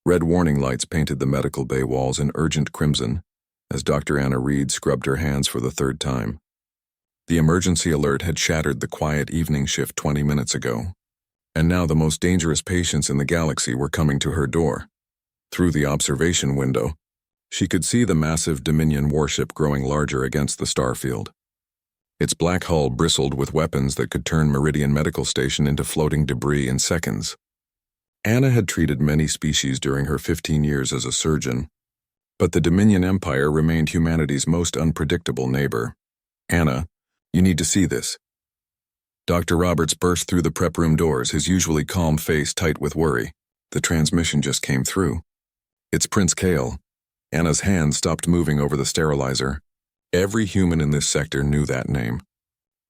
Red warning lights painted the medical bay walls in urgent crimson as Dr. Anna Reed scrubbed her hands for the third time. The emergency alert had shattered the quiet evening shift 20 minutes ago, and now the most dangerous patients in the galaxy were coming to her door. Through the observation window, she could see the massive Dominion warship growing larger against the starfield. Its black hull bristled with weapons that could turn Meridian Medical Station into floating debris in seconds. Anna had treated many species during her 15 years as a surgeon, but the Dominion Empire remained humanity's most unpredictable neighbor. "Anna, you need to see this." Dr. Roberts burst through the prep room doors, his usually calm face tight with worry. The transmission just came through. "It's Prince Kale." Anna's hand stopped moving over the sterilizer. Every human in this sector knew that name.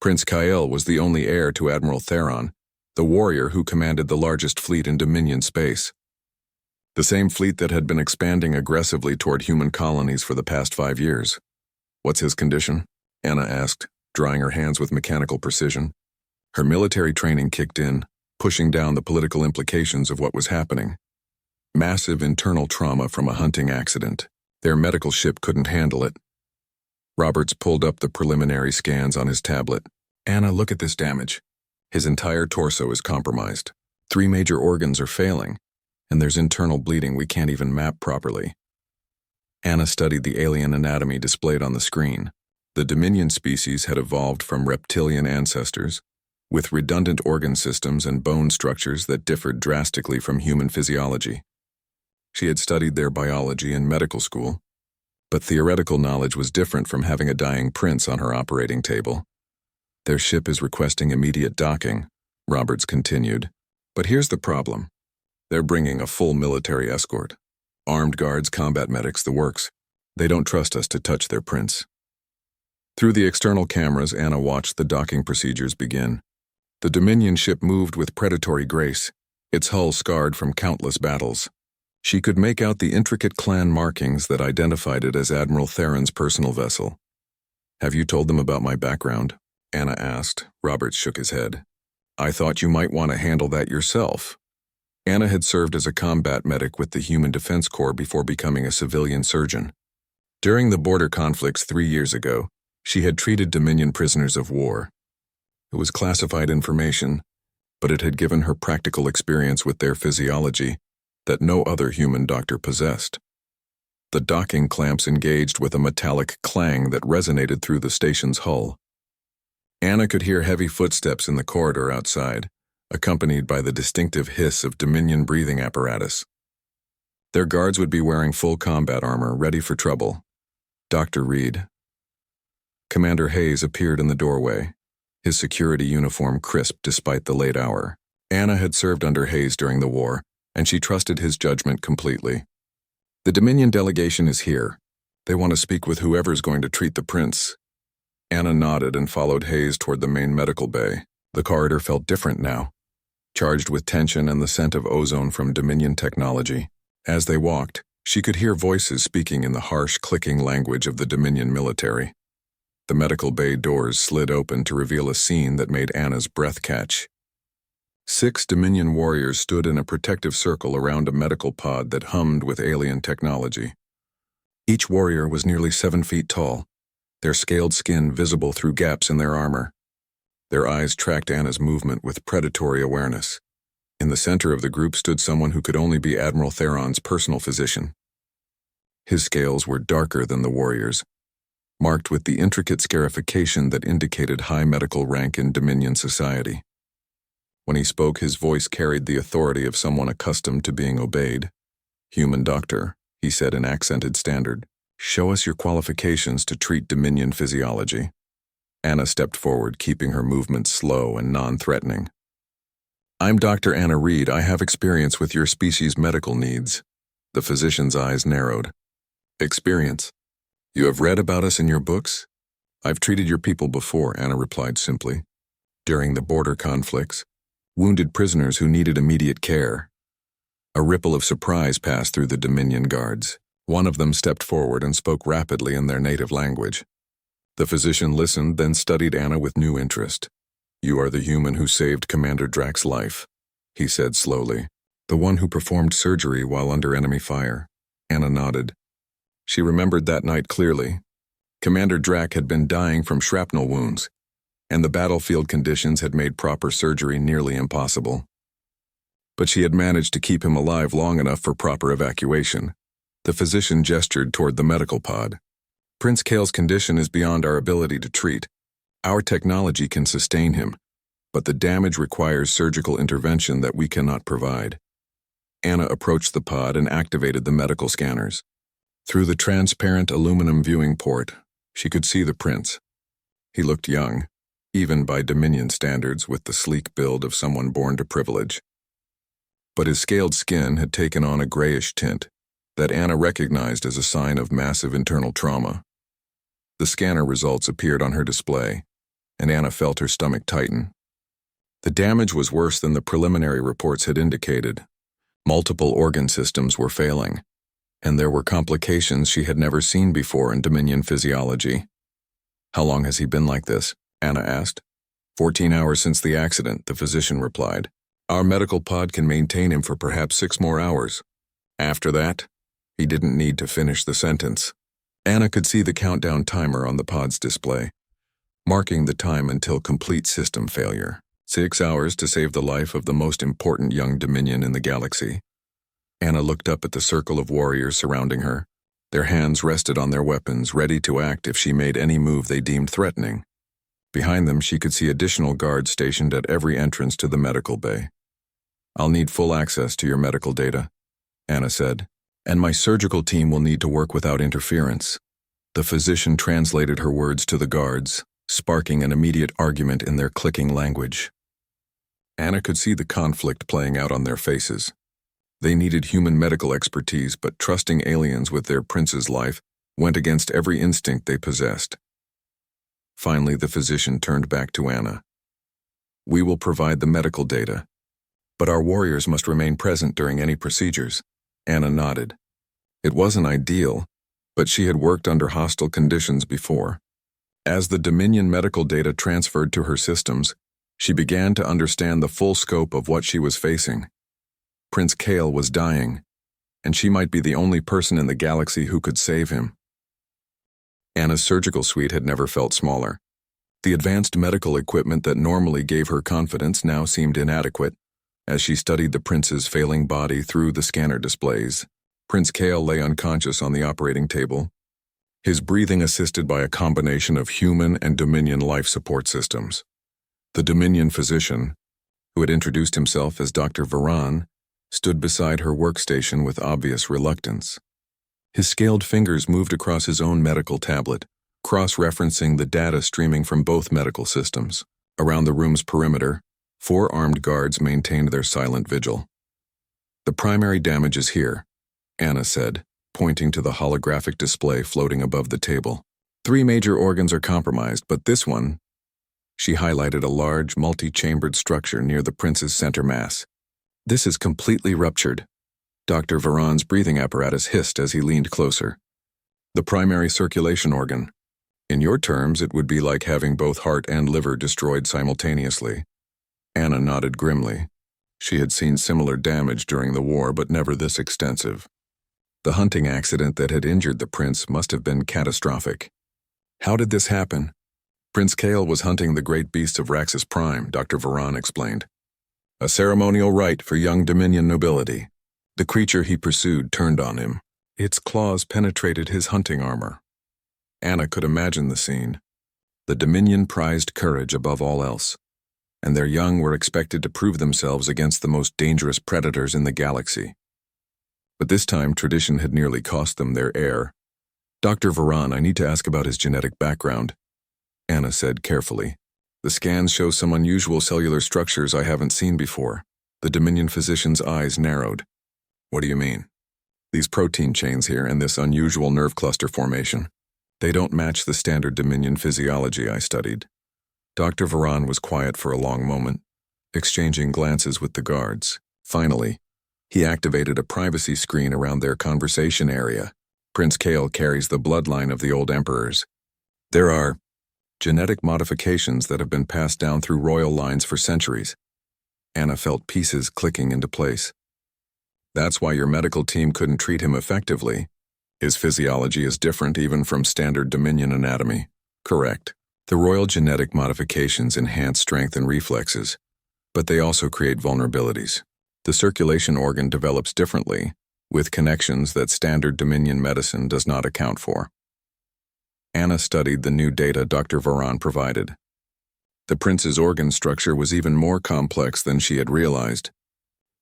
Prince Kyle was the only heir to Admiral Theron, the warrior who commanded the largest fleet in Dominion space. The same fleet that had been expanding aggressively toward human colonies for the past 5 years. "What's his condition?" Anna asked, drying her hands with mechanical precision. Her military training kicked in, pushing down the political implications of what was happening. Massive internal trauma from a hunting accident. Their medical ship couldn't handle it. Roberts pulled up the preliminary scans on his tablet. "Anna, look at this damage. His entire torso is compromised. 3 major organs are failing, and there's internal bleeding we can't even map properly." Anna studied the alien anatomy displayed on the screen. The Dominion species had evolved from reptilian ancestors, with redundant organ systems and bone structures that differed drastically from human physiology. She had studied their biology in medical school, but theoretical knowledge was different from having a dying prince on her operating table. "Their ship is requesting immediate docking," Roberts continued. "But here's the problem. They're bringing a full military escort. Armed guards, combat medics, the works. They don't trust us to touch their prince." Through the external cameras, Anna watched the docking procedures begin. The Dominion ship moved with predatory grace, its hull scarred from countless battles. She could make out the intricate clan markings that identified it as Admiral Theron's personal vessel. "Have you told them about my background?" Anna asked. Roberts shook his head. "I thought you might want to handle that yourself." Anna had served as a combat medic with the Human Defense Corps before becoming a civilian surgeon. During the border conflicts 3 years ago, she had treated Dominion prisoners of war. It was classified information, but it had given her practical experience with their physiology that no other human doctor possessed. The docking clamps engaged with a metallic clang that resonated through the station's hull. Anna could hear heavy footsteps in the corridor outside, accompanied by the distinctive hiss of Dominion breathing apparatus. Their guards would be wearing full combat armor, ready for trouble. "Dr. Reed." Commander Hayes appeared in the doorway, his security uniform crisp despite the late hour. Anna had served under Hayes during the war, and she trusted his judgment completely. "The Dominion delegation is here. They want to speak with whoever's going to treat the prince." Anna nodded and followed Hayes toward the main medical bay. The corridor felt different now, charged with tension and the scent of ozone from Dominion technology. As they walked, she could hear voices speaking in the harsh, clicking language of the Dominion military. The medical bay doors slid open to reveal a scene that made Anna's breath catch. 6 Dominion warriors stood in a protective circle around a medical pod that hummed with alien technology. Each warrior was nearly 7 feet tall, their scaled skin visible through gaps in their armor. Their eyes tracked Anna's movement with predatory awareness. In the center of the group stood someone who could only be Admiral Theron's personal physician. His scales were darker than the warriors', marked with the intricate scarification that indicated high medical rank in Dominion society. When he spoke, his voice carried the authority of someone accustomed to being obeyed. "Human doctor," he said in accented standard, "show us your qualifications to treat Dominion physiology." Anna stepped forward, keeping her movements slow and non-threatening. "I'm Dr. Anna Reed. I have experience with your species' medical needs." The physician's eyes narrowed. "Experience? You have read about us in your books?" "I've treated your people before," Anna replied simply. "During the border conflicts, wounded prisoners who needed immediate care." A ripple of surprise passed through the Dominion guards. One of them stepped forward and spoke rapidly in their native language. The physician listened, then studied Anna with new interest. "You are the human who saved Commander Drax's life," he said slowly. The one who performed surgery while under enemy fire. Anna nodded. She remembered that night clearly. Commander Drac had been dying from shrapnel wounds, and the battlefield conditions had made proper surgery nearly impossible. But she had managed to keep him alive long enough for proper evacuation. The physician gestured toward the medical pod. Prince Kale's condition is beyond our ability to treat. Our technology can sustain him, but the damage requires surgical intervention that we cannot provide. Anna approached the pod and activated the medical scanners. Through the transparent aluminum viewing port, she could see the prince. He looked young, even by Dominion standards, with the sleek build of someone born to privilege. But his scaled skin had taken on a grayish tint that Anna recognized as a sign of massive internal trauma. The scanner results appeared on her display, and Anna felt her stomach tighten. The damage was worse than the preliminary reports had indicated. Multiple organ systems were failing, and there were complications she had never seen before in Dominion physiology. "How long has he been like this?" Anna asked. 14 hours since the accident," the physician replied. "Our medical pod can maintain him for perhaps 6 more hours. After that, he didn't need to finish the sentence." Anna could see the countdown timer on the pod's display, marking the time until complete system failure. 6 hours to save the life of the most important young Dominion in the galaxy. Anna looked up at the circle of warriors surrounding her. Their hands rested on their weapons, ready to act if she made any move they deemed threatening. Behind them, she could see additional guards stationed at every entrance to the medical bay. "I'll need full access to your medical data," Anna said, "and my surgical team will need to work without interference." The physician translated her words to the guards, sparking an immediate argument in their clicking language. Anna could see the conflict playing out on their faces. They needed human medical expertise, but trusting aliens with their prince's life went against every instinct they possessed. Finally, the physician turned back to Anna. "We will provide the medical data, but our warriors must remain present during any procedures." Anna nodded. It wasn't ideal, but she had worked under hostile conditions before. As the Dominion medical data transferred to her systems, she began to understand the full scope of what she was facing. Prince Kale was dying, and she might be the only person in the galaxy who could save him. Anna's surgical suite had never felt smaller. The advanced medical equipment that normally gave her confidence now seemed inadequate. As she studied the prince's failing body through the scanner displays, Prince Kale lay unconscious on the operating table, his breathing assisted by a combination of human and Dominion life support systems. The Dominion physician, who had introduced himself as Dr. Varan, stood beside her workstation with obvious reluctance. His scaled fingers moved across his own medical tablet, cross-referencing the data streaming from both medical systems. Around the room's perimeter, 4 armed guards maintained their silent vigil. "The primary damage is here," Anna said, pointing to the holographic display floating above the table. 3 major organs are compromised, but this one— She highlighted a large, multi-chambered structure near the prince's center mass. "This is completely ruptured." Dr. Varan's breathing apparatus hissed as he leaned closer. "The primary circulation organ. In your terms, it would be like having both heart and liver destroyed simultaneously." Anna nodded grimly. She had seen similar damage during the war, but never this extensive. The hunting accident that had injured the prince must have been catastrophic. "How did this happen?" "Prince Kale was hunting the great beasts of Raxus Prime," Dr. Varan explained. "A ceremonial rite for young Dominion nobility. The creature he pursued turned on him. Its claws penetrated his hunting armor." Anna could imagine the scene. The Dominion prized courage above all else, and their young were expected to prove themselves against the most dangerous predators in the galaxy. But this time, tradition had nearly cost them their heir. "Dr. Varan, I need to ask about his genetic background," Anna said carefully. "The scans show some unusual cellular structures I haven't seen before." The Dominion physician's eyes narrowed. "What do you mean?" "These protein chains here and this unusual nerve cluster formation. They don't match the standard Dominion physiology I studied." Dr. Varan was quiet for a long moment, exchanging glances with the guards. Finally, he activated a privacy screen around their conversation area. "Prince Kale carries the bloodline of the old emperors. There are genetic modifications that have been passed down through royal lines for centuries." Anna felt pieces clicking into place. That's why your medical team couldn't treat him effectively. His physiology is different even from standard Dominion anatomy. Correct. The royal genetic modifications enhance strength and reflexes, but they also create vulnerabilities. The circulation organ develops differently, with connections that standard Dominion medicine does not account for. Anna studied the new data Dr. Varan provided. The prince's organ structure was even more complex than she had realized,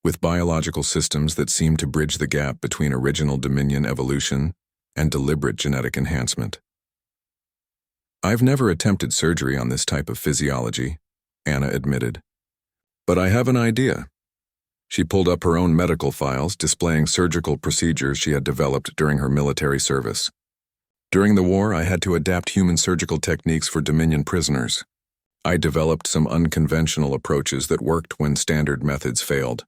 with biological systems that seemed to bridge the gap between original Dominion evolution and deliberate genetic enhancement. I've never attempted surgery on this type of physiology, Anna admitted. But I have an idea. She pulled up her own medical files displaying surgical procedures she had developed during her military service. During the war, I had to adapt human surgical techniques for Dominion prisoners. I developed some unconventional approaches that worked when standard methods failed.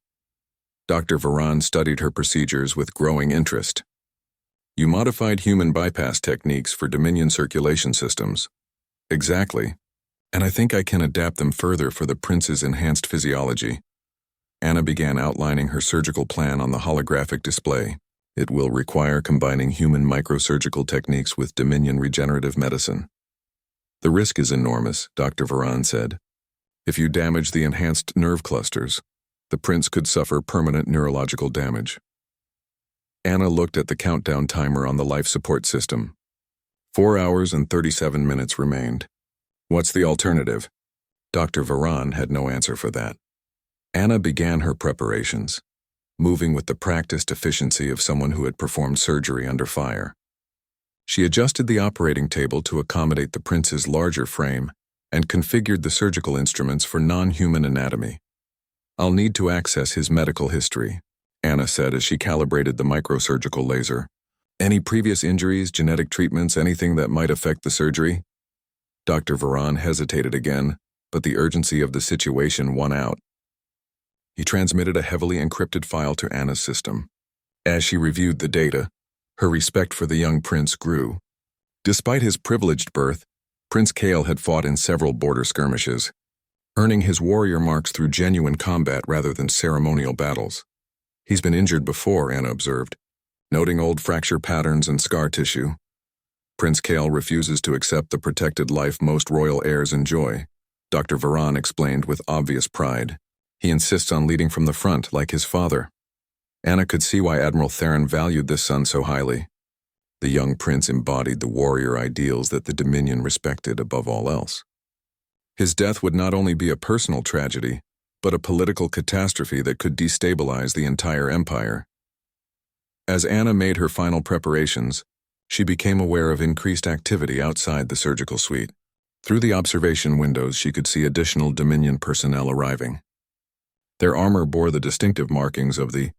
Dr. Varan studied her procedures with growing interest. You modified human bypass techniques for Dominion circulation systems. Exactly. And I think I can adapt them further for the prince's enhanced physiology. Anna began outlining her surgical plan on the holographic display. It will require combining human microsurgical techniques with Dominion regenerative medicine. The risk is enormous, Dr. Varan said. If you damage the enhanced nerve clusters, the prince could suffer permanent neurological damage. Anna looked at the countdown timer on the life support system. 4 hours and 37 minutes remained. What's the alternative? Dr. Varan had no answer for that. Anna began her preparations, moving with the practiced efficiency of someone who had performed surgery under fire. She adjusted the operating table to accommodate the prince's larger frame and configured the surgical instruments for non-human anatomy. I'll need to access his medical history, Anna said as she calibrated the microsurgical laser. Any previous injuries, genetic treatments, anything that might affect the surgery? Dr. Varan hesitated again, but the urgency of the situation won out. He transmitted a heavily encrypted file to Anna's system. As she reviewed the data, her respect for the young prince grew. Despite his privileged birth, Prince Kale had fought in several border skirmishes, earning his warrior marks through genuine combat rather than ceremonial battles. He's been injured before, Anna observed, noting old fracture patterns and scar tissue. Prince Kale refuses to accept the protected life most royal heirs enjoy, Dr. Varan explained with obvious pride. He insists on leading from the front, like his father. Anna could see why Admiral Theron valued this son so highly. The young prince embodied the warrior ideals that the Dominion respected above all else. His death would not only be a personal tragedy, but a political catastrophe that could destabilize the entire empire. As Anna made her final preparations, she became aware of increased activity outside the surgical suite. Through the observation windows, she could see additional Dominion personnel arriving. Their armor bore the distinctive markings of the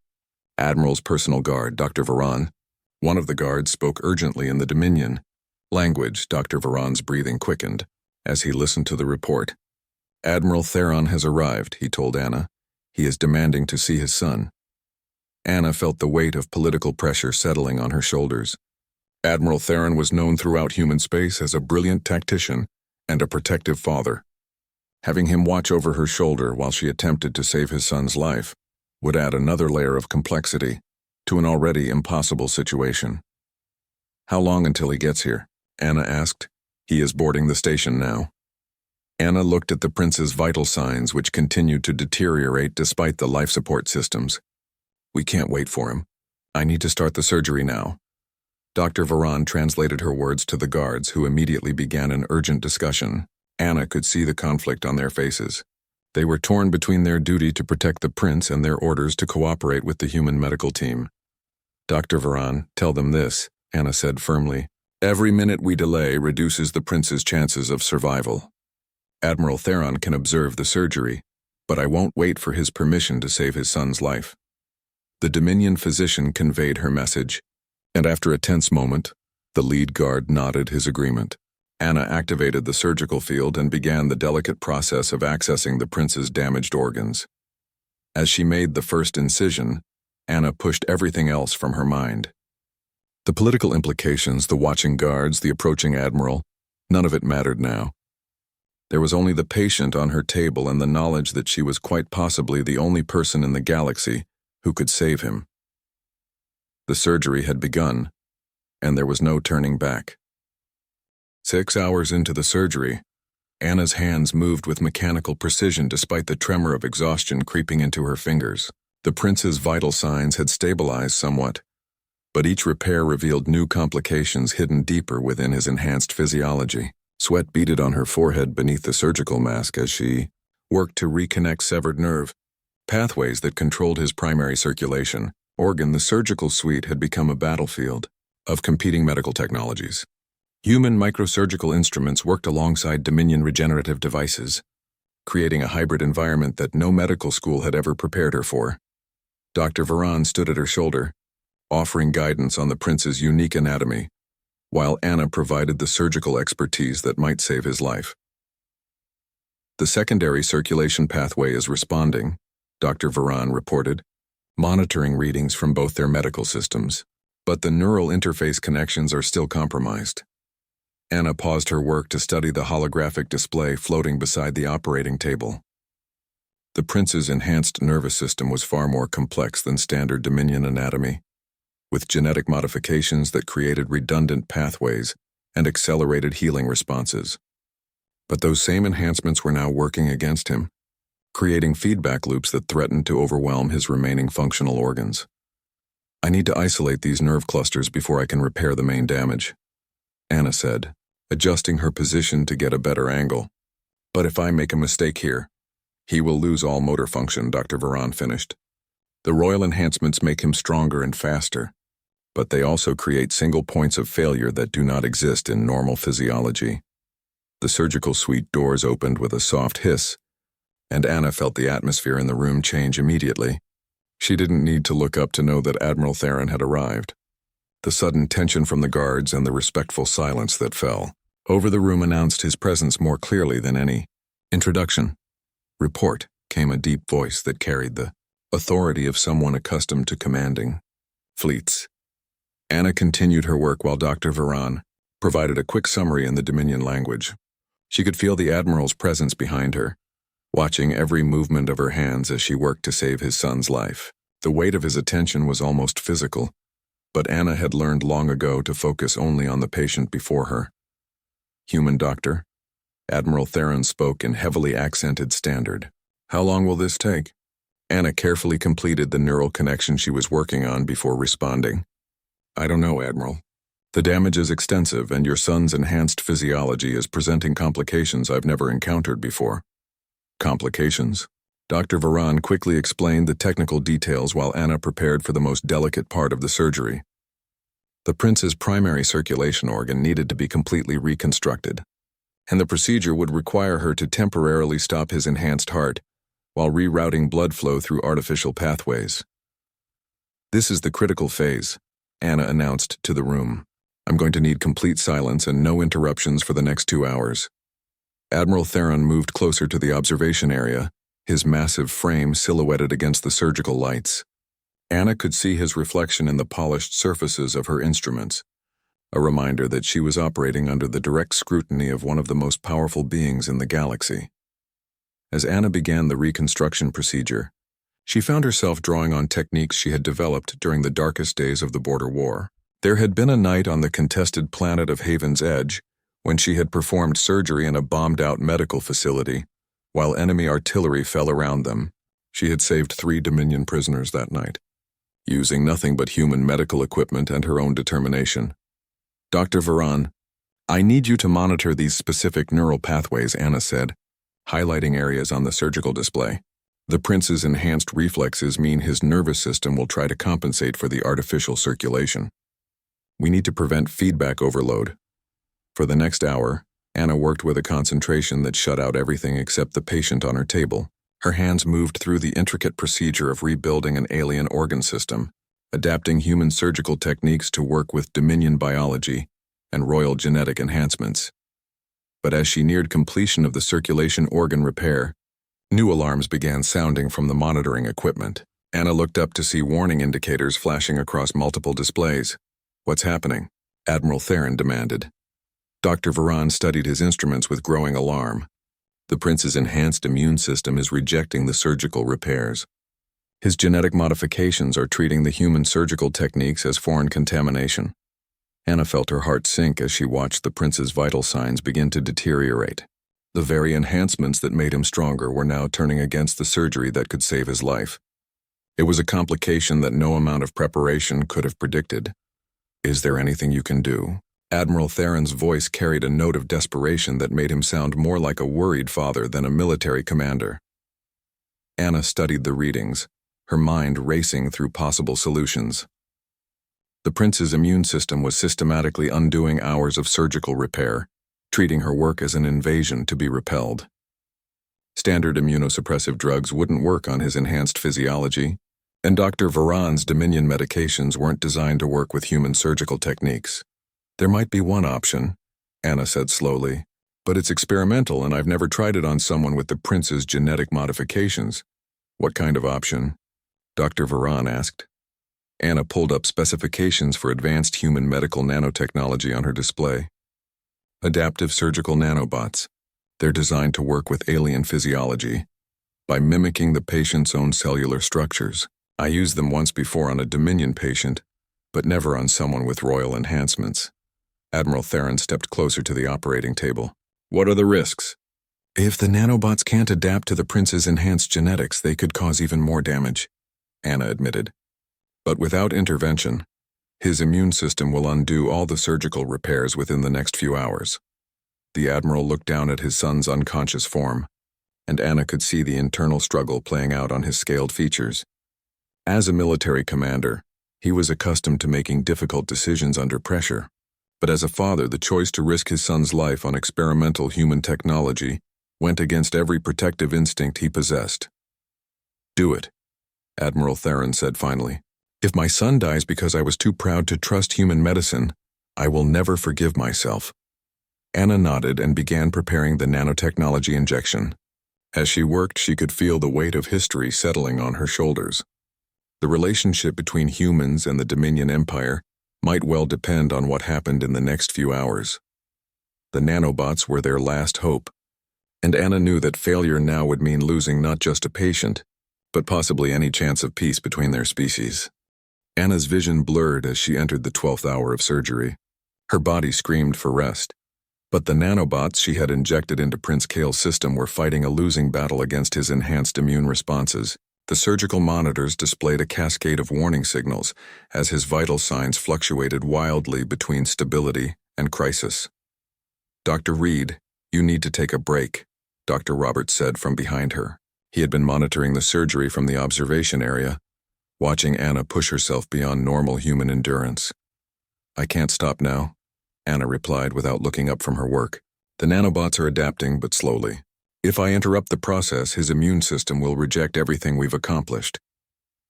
Admiral's personal guard, Dr. Varan. One of the guards spoke urgently in the Dominion language. Dr. Varan's breathing quickened as he listened to the report. Admiral Theron has arrived, he told Anna. He is demanding to see his son. Anna felt the weight of political pressure settling on her shoulders. Admiral Theron was known throughout human space as a brilliant tactician and a protective father. Having him watch over her shoulder while she attempted to save his son's life would add another layer of complexity to an already impossible situation. How long until he gets here? Anna asked. He is boarding the station now. Anna looked at the prince's vital signs, which continued to deteriorate despite the life support systems. We can't wait for him. I need to start the surgery now. Dr. Varan translated her words to the guards, who immediately began an urgent discussion. Anna could see the conflict on their faces. They were torn between their duty to protect the prince and their orders to cooperate with the human medical team. Dr. Varan, tell them this, Anna said firmly. Every minute we delay reduces the prince's chances of survival. Admiral Theron can observe the surgery, but I won't wait for his permission to save his son's life. The Dominion physician conveyed her message, and after a tense moment, the lead guard nodded his agreement. Anna activated the surgical field and began the delicate process of accessing the prince's damaged organs. As she made the first incision, Anna pushed everything else from her mind. The political implications, the watching guards, the approaching admiral, none of it mattered now. There was only the patient on her table and the knowledge that she was quite possibly the only person in the galaxy who could save him. The surgery had begun, and there was no turning back. 6 hours into the surgery, Anna's hands moved with mechanical precision despite the tremor of exhaustion creeping into her fingers. The prince's vital signs had stabilized somewhat, but each repair revealed new complications hidden deeper within his enhanced physiology. Sweat beaded on her forehead beneath the surgical mask as she worked to reconnect severed nerve pathways that controlled his primary circulation organ. The surgical suite had become a battlefield of competing medical technologies. Human microsurgical instruments worked alongside Dominion regenerative devices, creating a hybrid environment that no medical school had ever prepared her for. Dr. Varan stood at her shoulder, offering guidance on the prince's unique anatomy, while Anna provided the surgical expertise that might save his life. The secondary circulation pathway is responding, Dr. Varan reported, monitoring readings from both their medical systems, but the neural interface connections are still compromised. Anna paused her work to study the holographic display floating beside the operating table. The prince's enhanced nervous system was far more complex than standard Dominion anatomy, with genetic modifications that created redundant pathways and accelerated healing responses. But those same enhancements were now working against him, creating feedback loops that threatened to overwhelm his remaining functional organs. I need to isolate these nerve clusters before I can repair the main damage, Anna said, adjusting her position to get a better angle. But if I make a mistake here, he will lose all motor function, Dr. Varan finished. The royal enhancements make him stronger and faster, but they also create single points of failure that do not exist in normal physiology. The surgical suite doors opened with a soft hiss, and Anna felt the atmosphere in the room change immediately. She didn't need to look up to know that Admiral Theron had arrived. The sudden tension from the guards and the respectful silence that fell over the room announced his presence more clearly than any introduction. Report, came a deep voice that carried the authority of someone accustomed to commanding fleets. Anna continued her work while Dr. Varan provided a quick summary in the Dominion language. She could feel the Admiral's presence behind her, watching every movement of her hands as she worked to save his son's life. The weight of his attention was almost physical, but Anna had learned long ago to focus only on the patient before her. Human doctor, Admiral Theron spoke in heavily accented standard. How long will this take? Anna carefully completed the neural connection she was working on before responding. I don't know, Admiral. The damage is extensive, and your son's enhanced physiology is presenting complications I've never encountered before. Complications? Dr. Varan quickly explained the technical details while Anna prepared for the most delicate part of the surgery. The prince's primary circulation organ needed to be completely reconstructed, and the procedure would require her to temporarily stop his enhanced heart while rerouting blood flow through artificial pathways. This is the critical phase, Anna announced to the room. I'm going to need complete silence and no interruptions for the next 2 hours. Admiral Theron moved closer to the observation area, his massive frame silhouetted against the surgical lights. Anna could see his reflection in the polished surfaces of her instruments, a reminder that she was operating under the direct scrutiny of one of the most powerful beings in the galaxy. As Anna began the reconstruction procedure, she found herself drawing on techniques she had developed during the darkest days of the border war. There had been a night on the contested planet of Haven's Edge when she had performed surgery in a bombed-out medical facility, while enemy artillery fell around them. She had saved 3 Dominion prisoners that night, using nothing but human medical equipment and her own determination. Dr. Varan, I need you to monitor these specific neural pathways, Anna said, highlighting areas on the surgical display. The prince's enhanced reflexes mean his nervous system will try to compensate for the artificial circulation. We need to prevent feedback overload. For the next hour, Anna worked with a concentration that shut out everything except the patient on her table. Her hands moved through the intricate procedure of rebuilding an alien organ system, adapting human surgical techniques to work with Dominion biology and royal genetic enhancements. But as she neared completion of the circulation organ repair, new alarms began sounding from the monitoring equipment. Anna looked up to see warning indicators flashing across multiple displays. What's happening? Admiral Theron demanded. Dr. Varan studied his instruments with growing alarm. The prince's enhanced immune system is rejecting the surgical repairs. His genetic modifications are treating the human surgical techniques as foreign contamination. Anna felt her heart sink as she watched the prince's vital signs begin to deteriorate. The very enhancements that made him stronger were now turning against the surgery that could save his life. It was a complication that no amount of preparation could have predicted. "Is there anything you can do?" Admiral Theron's voice carried a note of desperation that made him sound more like a worried father than a military commander. Anna studied the readings, her mind racing through possible solutions. The prince's immune system was systematically undoing hours of surgical repair, treating her work as an invasion to be repelled. Standard immunosuppressive drugs wouldn't work on his enhanced physiology, and Dr. Varan's Dominion medications weren't designed to work with human surgical techniques. "There might be one option," Anna said slowly, "but it's experimental and I've never tried it on someone with the prince's genetic modifications." "What kind of option?" Dr. Varan asked. Anna pulled up specifications for advanced human medical nanotechnology on her display. Adaptive surgical nanobots. They're designed to work with alien physiology by mimicking the patient's own cellular structures. I used them once before on a Dominion patient, but never on someone with royal enhancements. Admiral Theron stepped closer to the operating table. "What are the risks?" "If the nanobots can't adapt to the prince's enhanced genetics, they could cause even more damage," Anna admitted. "But without intervention, his immune system will undo all the surgical repairs within the next few hours." The Admiral looked down at his son's unconscious form, and Anna could see the internal struggle playing out on his scaled features. As a military commander, he was accustomed to making difficult decisions under pressure. But as a father, the choice to risk his son's life on experimental human technology went against every protective instinct he possessed. "Do it," Admiral Theron said finally. "If my son dies because I was too proud to trust human medicine, I will never forgive myself." Anna nodded and began preparing the nanotechnology injection. As she worked, she could feel the weight of history settling on her shoulders. The relationship between humans and the Dominion Empire might well depend on what happened in the next few hours. The nanobots were their last hope, and Anna knew that failure now would mean losing not just a patient, but possibly any chance of peace between their species. Anna's vision blurred as she entered the 12th hour of surgery. Her body screamed for rest, but the nanobots she had injected into Prince Kale's system were fighting a losing battle against his enhanced immune responses. The surgical monitors displayed a cascade of warning signals as his vital signs fluctuated wildly between stability and crisis. "Dr. Reed, you need to take a break," Dr. Roberts said from behind her. He had been monitoring the surgery from the observation area, watching Anna push herself beyond normal human endurance. "I can't stop now," Anna replied without looking up from her work. "The nanobots are adapting, but slowly. If I interrupt the process, his immune system will reject everything we've accomplished."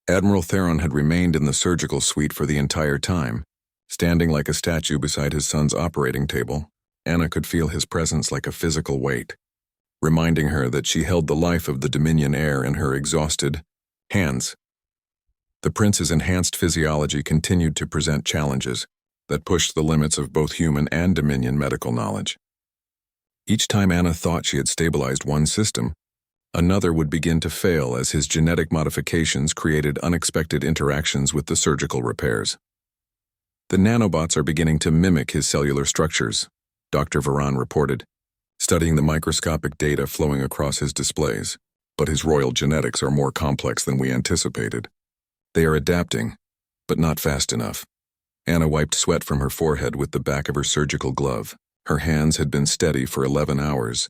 Admiral Theron had remained in the surgical suite for the entire time. Standing like a statue beside his son's operating table, Anna could feel his presence like a physical weight, reminding her that she held the life of the Dominion heir in her exhausted hands. The prince's enhanced physiology continued to present challenges that pushed the limits of both human and Dominion medical knowledge. Each time Anna thought she had stabilized one system, another would begin to fail as his genetic modifications created unexpected interactions with the surgical repairs. "The nanobots are beginning to mimic his cellular structures," Dr. Varan reported, studying the microscopic data flowing across his displays. "But his royal genetics are more complex than we anticipated. They are adapting, but not fast enough." Anna wiped sweat from her forehead with the back of her surgical glove. Her hands had been steady for 11 hours,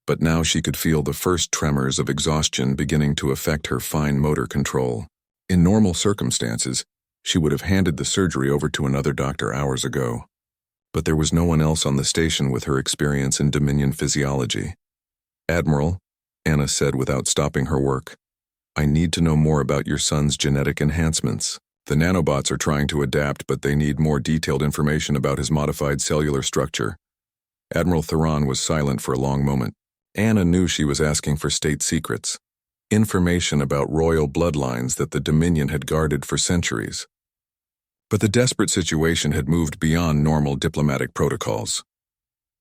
but now she could feel the first tremors of exhaustion beginning to affect her fine motor control. In normal circumstances, she would have handed the surgery over to another doctor hours ago. But there was no one else on the station with her experience in Dominion physiology. "Admiral," Anna said without stopping her work, "I need to know more about your son's genetic enhancements. The nanobots are trying to adapt, but they need more detailed information about his modified cellular structure." Admiral Theron was silent for a long moment. Anna knew she was asking for state secrets, information about royal bloodlines that the Dominion had guarded for centuries. But the desperate situation had moved beyond normal diplomatic protocols.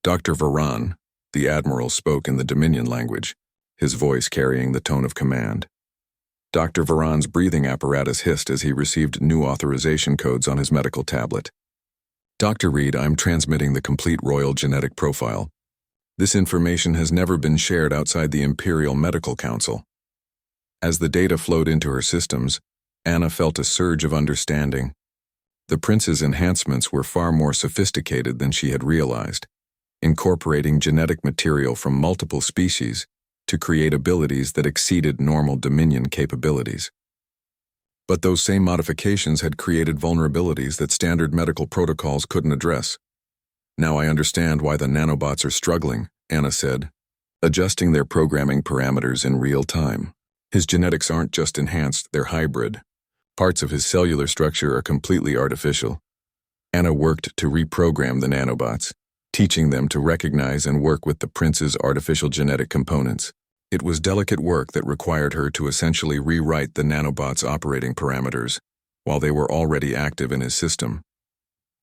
Dr. Varan, the Admiral, spoke in the Dominion language, his voice carrying the tone of command. Dr. Varan's breathing apparatus hissed as he received new authorization codes on his medical tablet. Dr. Reed, I'm transmitting the complete royal genetic profile. This information has never been shared outside the Imperial Medical Council. As the data flowed into her systems, Anna felt a surge of understanding. The prince's enhancements were far more sophisticated than she had realized, incorporating genetic material from multiple species to create abilities that exceeded normal Dominion capabilities. But those same modifications had created vulnerabilities that standard medical protocols couldn't address. Now I understand why the nanobots are struggling, Anna said, adjusting their programming parameters in real time. His genetics aren't just enhanced, they're hybrid. Parts of his cellular structure are completely artificial. Anna worked to reprogram the nanobots, teaching them to recognize and work with the prince's artificial genetic components. It was delicate work that required her to essentially rewrite the nanobots' operating parameters while they were already active in his system.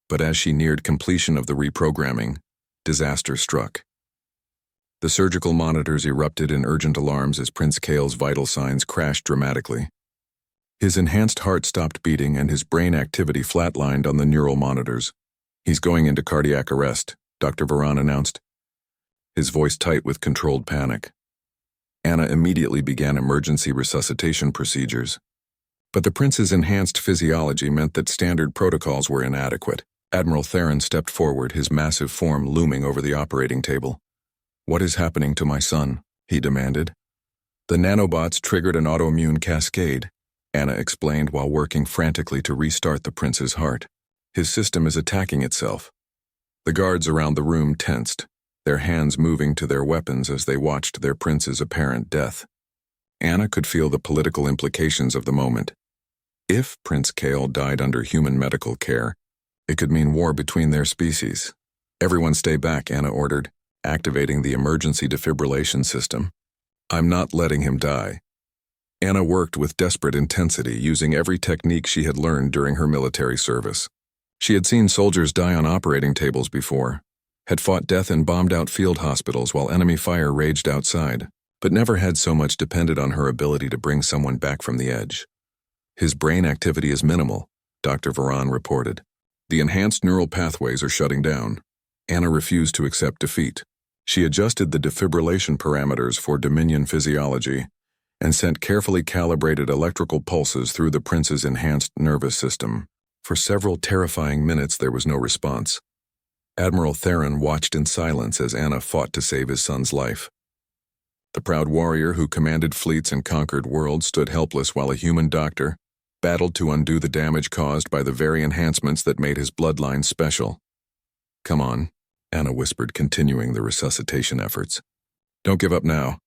But as she neared completion of the reprogramming, disaster struck. The surgical monitors erupted in urgent alarms as Prince Kale's vital signs crashed dramatically. His enhanced heart stopped beating and his brain activity flatlined on the neural monitors. He's going into cardiac arrest, Dr. Varan announced, his voice tight with controlled panic. Anna immediately began emergency resuscitation procedures. But the prince's enhanced physiology meant that standard protocols were inadequate. Admiral Theron stepped forward, his massive form looming over the operating table. "What is happening to my son?" he demanded. "The nanobots triggered an autoimmune cascade," Anna explained while working frantically to restart the prince's heart. "His system is attacking itself." The guards around the room tensed, their hands moving to their weapons as they watched their prince's apparent death. Anna could feel the political implications of the moment. If Prince Kale died under human medical care, it could mean war between their species. "Everyone stay back," Anna ordered, activating the emergency defibrillation system. "I'm not letting him die." Anna worked with desperate intensity, using every technique she had learned during her military service. She had seen soldiers die on operating tables before, had fought death in bombed-out field hospitals while enemy fire raged outside, but never had so much depended on her ability to bring someone back from the edge. "His brain activity is minimal," Dr. Varan reported. "The enhanced neural pathways are shutting down." Anna refused to accept defeat. She adjusted the defibrillation parameters for Dominion physiology and sent carefully calibrated electrical pulses through the prince's enhanced nervous system. For several terrifying minutes there was no response. Admiral Theron watched in silence as Anna fought to save his son's life. The proud warrior who commanded fleets and conquered worlds stood helpless while a human doctor battled to undo the damage caused by the very enhancements that made his bloodline special. "Come on," Anna whispered, continuing the resuscitation efforts. "Don't give up now."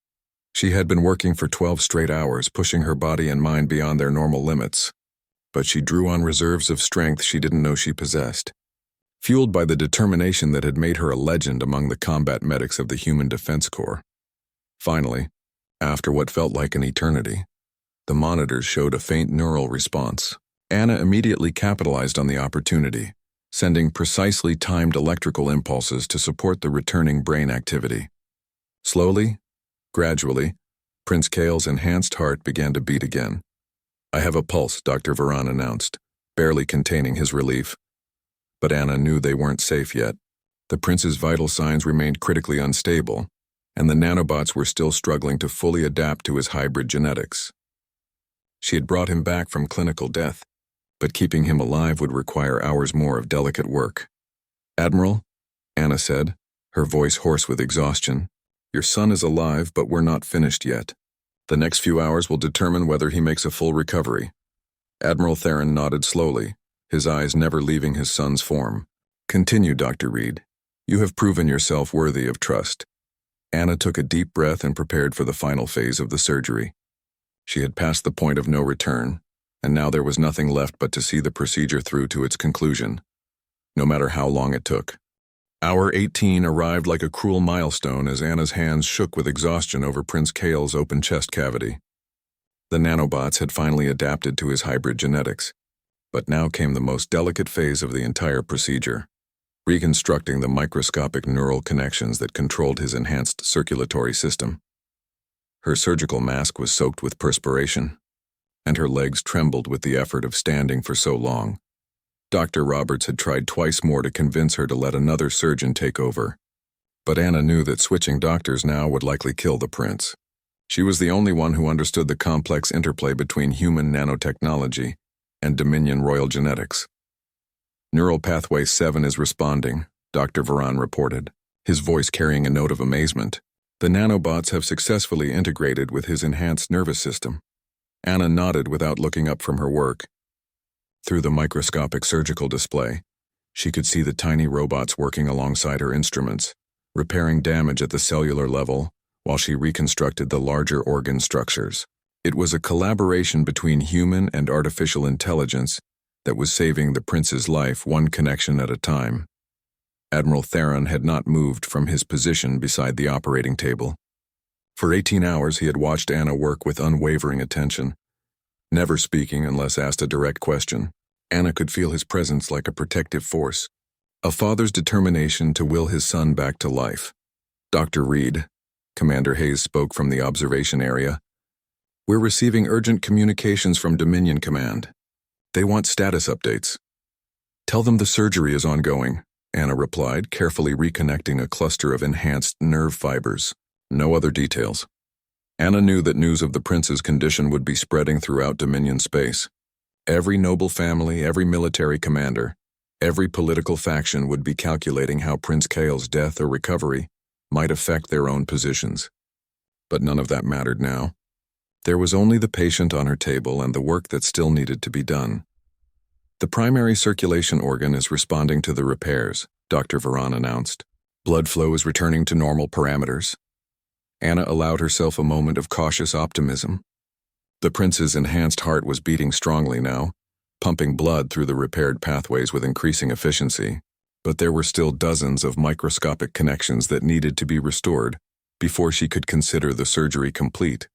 She had been working for 12 straight hours, pushing her body and mind beyond their normal limits. But she drew on reserves of strength she didn't know she possessed. Fueled by the determination that had made her a legend among the combat medics of the Human Defense Corps. Finally, after what felt like an eternity, the monitors showed a faint neural response. Anna immediately capitalized on the opportunity, sending precisely timed electrical impulses to support the returning brain activity. Slowly, gradually, Prince Kale's enhanced heart began to beat again. "I have a pulse," Dr. Varan announced, barely containing his relief. But Anna knew they weren't safe yet. The prince's vital signs remained critically unstable, and the nanobots were still struggling to fully adapt to his hybrid genetics. She had brought him back from clinical death, but keeping him alive would require hours more of delicate work. "Admiral," Anna said, her voice hoarse with exhaustion, "your son is alive, but we're not finished yet. The next few hours will determine whether he makes a full recovery." Admiral Theron nodded slowly, his eyes never leaving his son's form. "Continue, Dr. Reed. You have proven yourself worthy of trust." Anna took a deep breath and prepared for the final phase of the surgery. She had passed the point of no return, and now there was nothing left but to see the procedure through to its conclusion, no matter how long it took. Hour 18 arrived like a cruel milestone as Anna's hands shook with exhaustion over Prince Kale's open chest cavity. The nanobots had finally adapted to his hybrid genetics, but now came the most delicate phase of the entire procedure, reconstructing the microscopic neural connections that controlled his enhanced circulatory system. Her surgical mask was soaked with perspiration. and her legs trembled with the effort of standing for so long. Dr. Roberts had tried twice more to convince her to let another surgeon take over. But Anna knew that switching doctors now would likely kill the prince. She was the only one who understood the complex interplay between human nanotechnology and Dominion royal genetics. Neural Pathway 7 is responding, Dr. Varan reported, his voice carrying a note of amazement. The nanobots have successfully integrated with his enhanced nervous system. Anna nodded without looking up from her work. Through the microscopic surgical display, she could see the tiny robots working alongside her instruments, repairing damage at the cellular level while she reconstructed the larger organ structures. It was a collaboration between human and artificial intelligence that was saving the prince's life one connection at a time. Admiral Theron had not moved from his position beside the operating table. For 18 hours he had watched Anna work with unwavering attention, never speaking unless asked a direct question. Anna could feel his presence like a protective force, a father's determination to will his son back to life. Dr. Reed, Commander Hayes spoke from the observation area. We're receiving urgent communications from Dominion Command. They want status updates. Tell them the surgery is ongoing, Anna replied, carefully reconnecting a cluster of enhanced nerve fibers. No other details. Anna knew that news of the prince's condition would be spreading throughout Dominion space. Every noble family, every military commander, every political faction would be calculating how Prince Kael's death or recovery might affect their own positions. But none of that mattered now. There was only the patient on her table and the work that still needed to be done. The primary circulation organ is responding to the repairs, Dr. Varan announced. Blood flow is returning to normal parameters. Anna allowed herself a moment of cautious optimism. The prince's enhanced heart was beating strongly now, pumping blood through the repaired pathways with increasing efficiency. But there were still dozens of microscopic connections that needed to be restored before she could consider the surgery complete.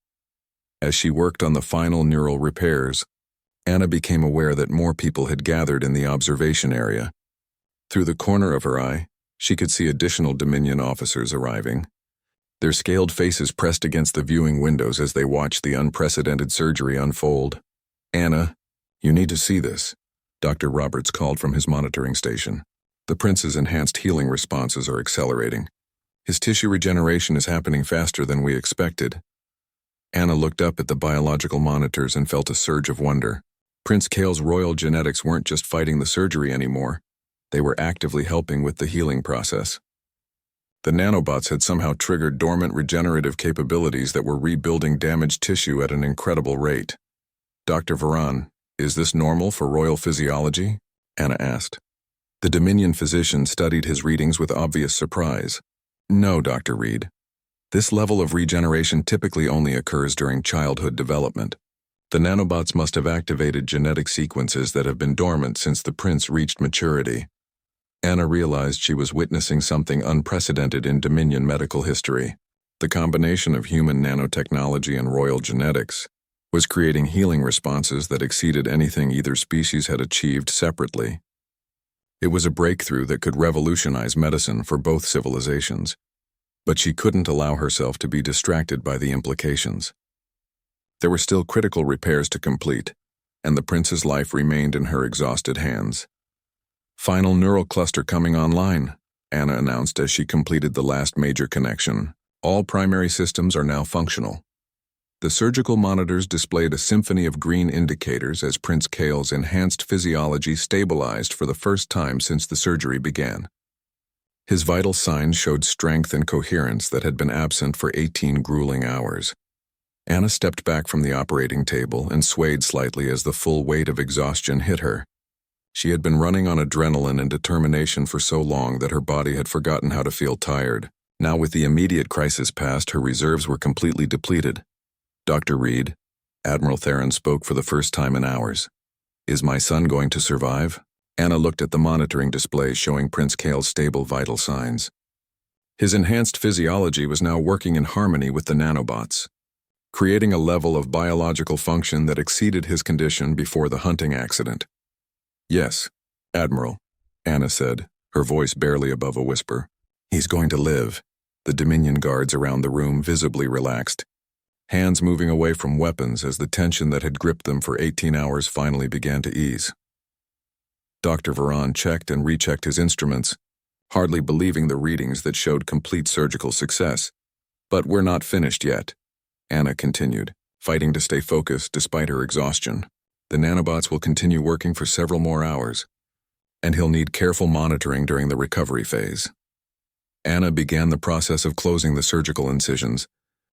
As she worked on the final neural repairs, Anna became aware that more people had gathered in the observation area. Through the corner of her eye, she could see additional Dominion officers arriving, their scaled faces pressed against the viewing windows as they watched the unprecedented surgery unfold. Anna, you need to see this, Dr. Roberts called from his monitoring station. The prince's enhanced healing responses are accelerating. His tissue regeneration is happening faster than we expected. Anna looked up at the biological monitors and felt a surge of wonder. Prince Kael's royal genetics weren't just fighting the surgery anymore. They were actively helping with the healing process. The nanobots had somehow triggered dormant regenerative capabilities that were rebuilding damaged tissue at an incredible rate. Dr. Varan, is this normal for royal physiology? Anna asked. The Dominion physician studied his readings with obvious surprise. No, Dr. Reed. This level of regeneration typically only occurs during childhood development. The nanobots must have activated genetic sequences that have been dormant since the prince reached maturity. Anna realized she was witnessing something unprecedented in Dominion medical history. The combination of human nanotechnology and royal genetics was creating healing responses that exceeded anything either species had achieved separately. It was a breakthrough that could revolutionize medicine for both civilizations, but she couldn't allow herself to be distracted by the implications. There were still critical repairs to complete, and the prince's life remained in her exhausted hands. Final neural cluster coming online, Anna announced as she completed the last major connection. All primary systems are now functional. The surgical monitors displayed a symphony of green indicators as Prince Kael's enhanced physiology stabilized for the first time since the surgery began. His vital signs showed strength and coherence that had been absent for 18 grueling hours. Anna stepped back from the operating table and swayed slightly as the full weight of exhaustion hit her. She had been running on adrenaline and determination for so long that her body had forgotten how to feel tired. Now, with the immediate crisis past, her reserves were completely depleted. Dr. Reed, Admiral Theron spoke for the first time in hours. Is my son going to survive? Anna looked at the monitoring display showing Prince Kael's stable vital signs. His enhanced physiology was now working in harmony with the nanobots, creating a level of biological function that exceeded his condition before the hunting accident. Yes, Admiral, Anna said, her voice barely above a whisper. He's going to live. The Dominion guards around the room visibly relaxed. hands moving away from weapons as the tension that had gripped them for 18 hours finally began to ease. Dr. Varan checked and rechecked his instruments, hardly believing the readings that showed complete surgical success. "But we're not finished yet," Anna continued, fighting to stay focused despite her exhaustion. "The nanobots will continue working for several more hours, and he'll need careful monitoring during the recovery phase." Anna began the process of closing the surgical incisions,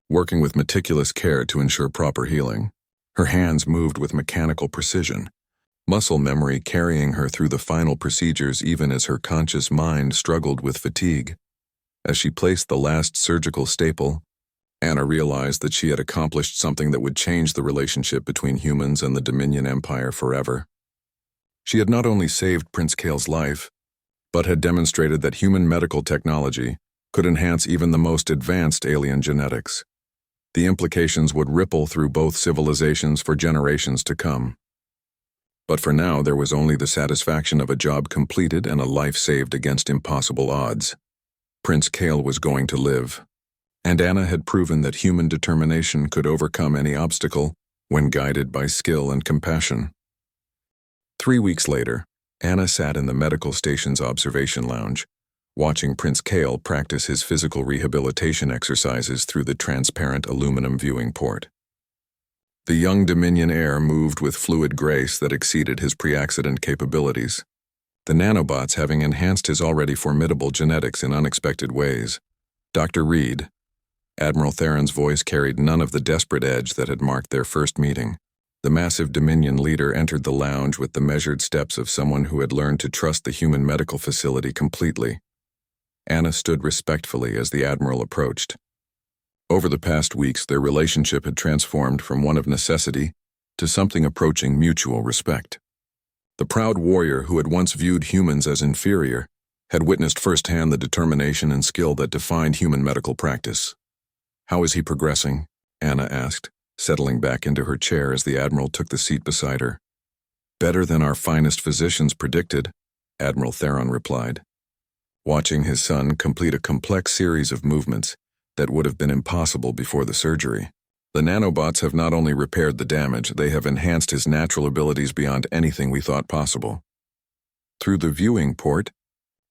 working with meticulous care to ensure proper healing. Her hands moved with mechanical precision, muscle memory carrying her through the final procedures even as her conscious mind struggled with fatigue. As she placed the last surgical staple, Anna realized that she had accomplished something that would change the relationship between humans and the Dominion Empire forever. She had not only saved Prince Kale's life, but had demonstrated that human medical technology could enhance even the most advanced alien genetics. The implications would ripple through both civilizations for generations to come. But for now, there was only the satisfaction of a job completed and a life saved against impossible odds. Prince Kale was going to live, and Anna had proven that human determination could overcome any obstacle when guided by skill and compassion. 3 weeks later, Anna sat in the medical station's observation lounge, watching Prince Kale practice his physical rehabilitation exercises through the transparent aluminum viewing port. The young Dominion heir moved with fluid grace that exceeded his pre-accident capabilities, the nanobots having enhanced his already formidable genetics in unexpected ways. "Dr. Reed," Admiral Theron's voice carried none of the desperate edge that had marked their first meeting. The massive Dominion leader entered the lounge with the measured steps of someone who had learned to trust the human medical facility completely. Anna stood respectfully as the Admiral approached. Over the past weeks, their relationship had transformed from one of necessity to something approaching mutual respect. The proud warrior who had once viewed humans as inferior had witnessed firsthand the determination and skill that defined human medical practice. "How is he progressing?" Anna asked, settling back into her chair as the Admiral took the seat beside her. "Better than our finest physicians predicted," Admiral Theron replied, watching his son complete a complex series of movements that would have been impossible before the surgery. "The nanobots have not only repaired the damage, they have enhanced his natural abilities beyond anything we thought possible." Through the viewing port,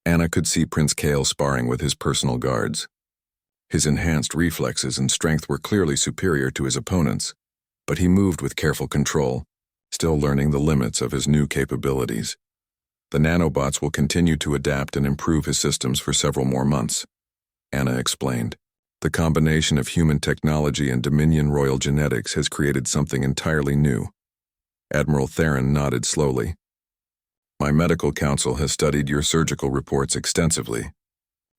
Anna could see Prince Kale sparring with his personal guards. His enhanced reflexes and strength were clearly superior to his opponents, but he moved with careful control, still learning the limits of his new capabilities. "The nanobots will continue to adapt and improve his systems for several more months," Anna explained. "The combination of human technology and Dominion royal genetics has created something entirely new." Admiral Theron nodded slowly. "My medical council has studied your surgical reports extensively.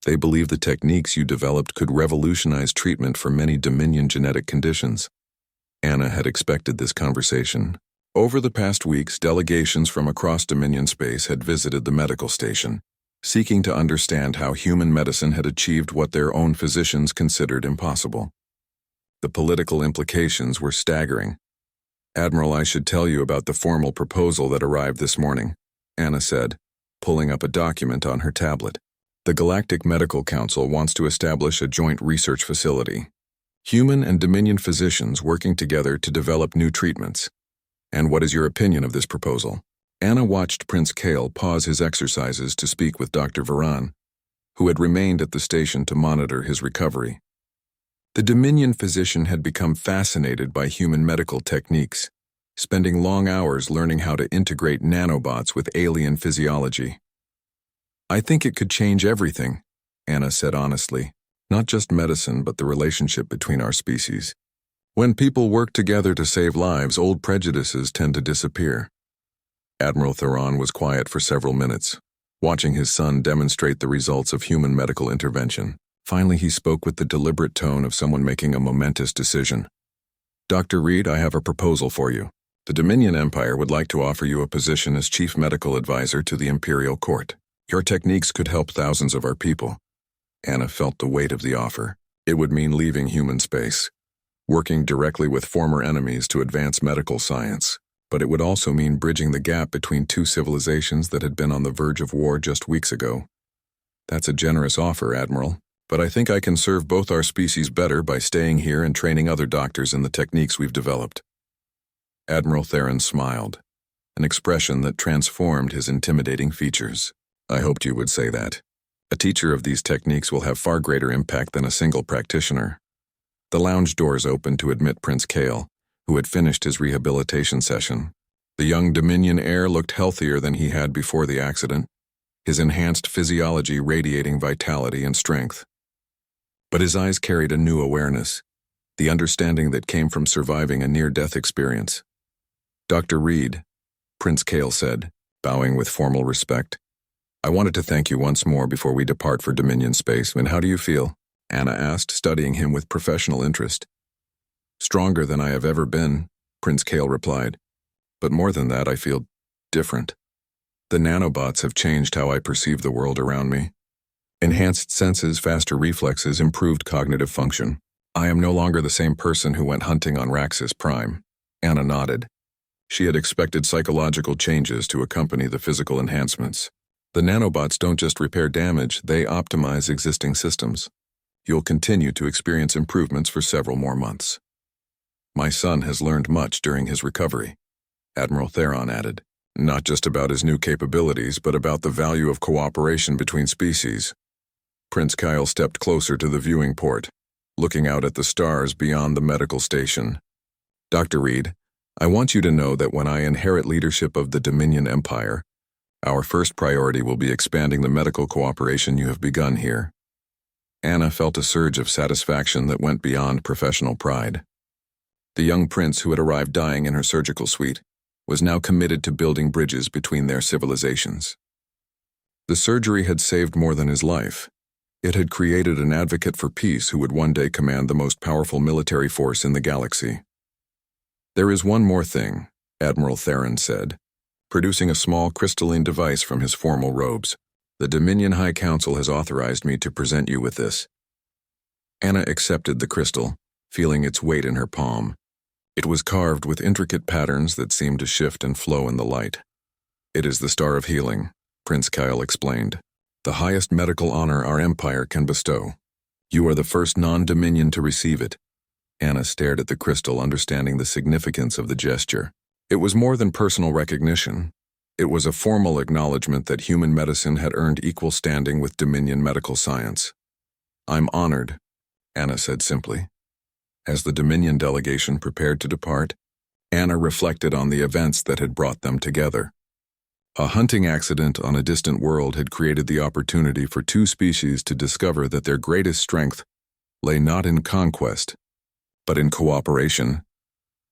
They believe the techniques you developed could revolutionize treatment for many Dominion genetic conditions." Anna had expected this conversation. Over the past weeks, delegations from across Dominion space had visited the medical station, seeking to understand how human medicine had achieved what their own physicians considered impossible. The political implications were staggering. "Admiral, I should tell you about the formal proposal that arrived this morning," Anna said, pulling up a document on her tablet. "The Galactic Medical Council wants to establish a joint research facility. Human and Dominion physicians working together to develop new treatments. And what is your opinion of this proposal?" Anna watched Prince Kale pause his exercises to speak with Dr. Varan, who had remained at the station to monitor his recovery. The Dominion physician had become fascinated by human medical techniques, spending long hours learning how to integrate nanobots with alien physiology. "I think it could change everything," Anna said honestly. "Not just medicine, but the relationship between our species. When people work together to save lives, old prejudices tend to disappear." Admiral Theron was quiet for several minutes, watching his son demonstrate the results of human medical intervention. Finally, he spoke with the deliberate tone of someone making a momentous decision. "Dr. Reed, I have a proposal for you. The Dominion Empire would like to offer you a position as Chief Medical Advisor to the Imperial Court. Your techniques could help thousands of our people." Anna felt the weight of the offer. It would mean leaving human space, working directly with former enemies to advance medical science, but it would also mean bridging the gap between two civilizations that had been on the verge of war just weeks ago. "That's a generous offer, Admiral, but I think I can serve both our species better by staying here and training other doctors in the techniques we've developed." Admiral Theron smiled, an expression that transformed his intimidating features. "I hoped you would say that. A teacher of these techniques will have far greater impact than a single practitioner." The lounge doors opened to admit Prince Kale, who had finished his rehabilitation session. The young Dominion heir looked healthier than he had before the accident, his enhanced physiology radiating vitality and strength. But his eyes carried a new awareness, the understanding that came from surviving a near-death experience. "Dr. Reed," Prince Kale said, bowing with formal respect, "I wanted to thank you once more before we depart for Dominion space, and how do you feel?" Anna asked, studying him with professional interest. "Stronger than I have ever been," Prince Kale replied. "But more than that, I feel different. The nanobots have changed how I perceive the world around me. Enhanced senses, faster reflexes, improved cognitive function. I am no longer the same person who went hunting on Raxus Prime." Anna nodded. She had expected psychological changes to accompany the physical enhancements. "The nanobots don't just repair damage, they optimize existing systems. You'll continue to experience improvements for several more months." "My son has learned much during his recovery," Admiral Theron added. "Not just about his new capabilities, but about the value of cooperation between species." Prince Kyle stepped closer to the viewing port, looking out at the stars beyond the medical station. "Dr. Reed, I want you to know that when I inherit leadership of the Dominion Empire, our first priority will be expanding the medical cooperation you have begun here." Anna felt a surge of satisfaction that went beyond professional pride. The young prince who had arrived dying in her surgical suite was now committed to building bridges between their civilizations. The surgery had saved more than his life. It had created an advocate for peace who would one day command the most powerful military force in the galaxy. "There is one more thing," Admiral Theron said, producing a small crystalline device from his formal robes. "The Dominion High Council has authorized me to present you with this." Anna accepted the crystal, feeling its weight in her palm. It was carved with intricate patterns that seemed to shift and flow in the light. "It is the Star of Healing," Prince Kyle explained. "The highest medical honor our empire can bestow. You are the first non-Dominion to receive it." Anna stared at the crystal, understanding the significance of the gesture. It was more than personal recognition. It was a formal acknowledgement that human medicine had earned equal standing with Dominion medical science. "I'm honored," Anna said simply. As the Dominion delegation prepared to depart, Anna reflected on the events that had brought them together. A hunting accident on a distant world had created the opportunity for two species to discover that their greatest strength lay not in conquest, but in cooperation.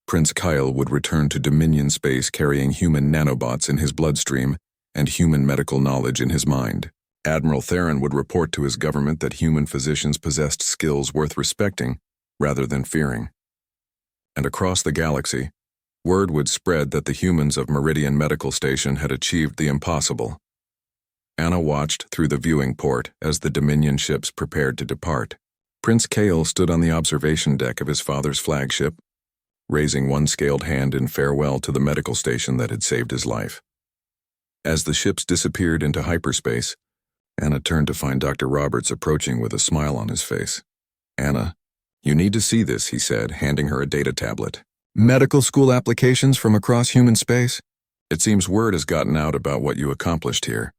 Prince Kyle would return to Dominion space carrying human nanobots in his bloodstream and human medical knowledge in his mind. Admiral Theron would report to his government that human physicians possessed skills worth respecting rather than fearing. And across the galaxy, word would spread that the humans of Meridian Medical Station had achieved the impossible. Anna watched through the viewing port as the Dominion ships prepared to depart. Prince Kale stood on the observation deck of his father's flagship, raising one scaled hand in farewell to the medical station that had saved his life. As the ships disappeared into hyperspace, Anna turned to find Dr. Roberts approaching with a smile on his face. "Anna, you need to see this," he said, handing her a data tablet. "Medical school applications from across human space? It seems word has gotten out about what you accomplished here."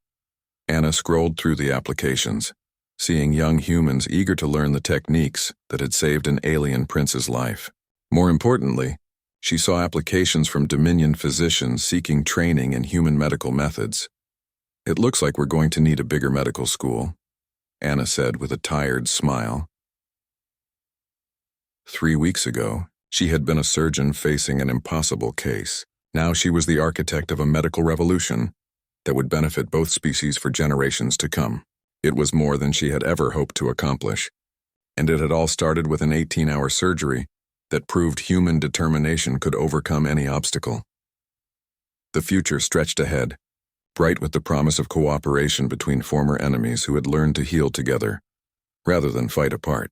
Anna scrolled through the applications, seeing young humans eager to learn the techniques that had saved an alien prince's life. More importantly, she saw applications from Dominion physicians seeking training in human medical methods. "It looks like we're going to need a bigger medical school," Anna said with a tired smile. 3 weeks ago, she had been a surgeon facing an impossible case. Now she was the architect of a medical revolution that would benefit both species for generations to come. It was more than she had ever hoped to accomplish, and it had all started with an 18-hour surgery that proved human determination could overcome any obstacle. The future stretched ahead, bright with the promise of cooperation between former enemies who had learned to heal together, rather than fight apart.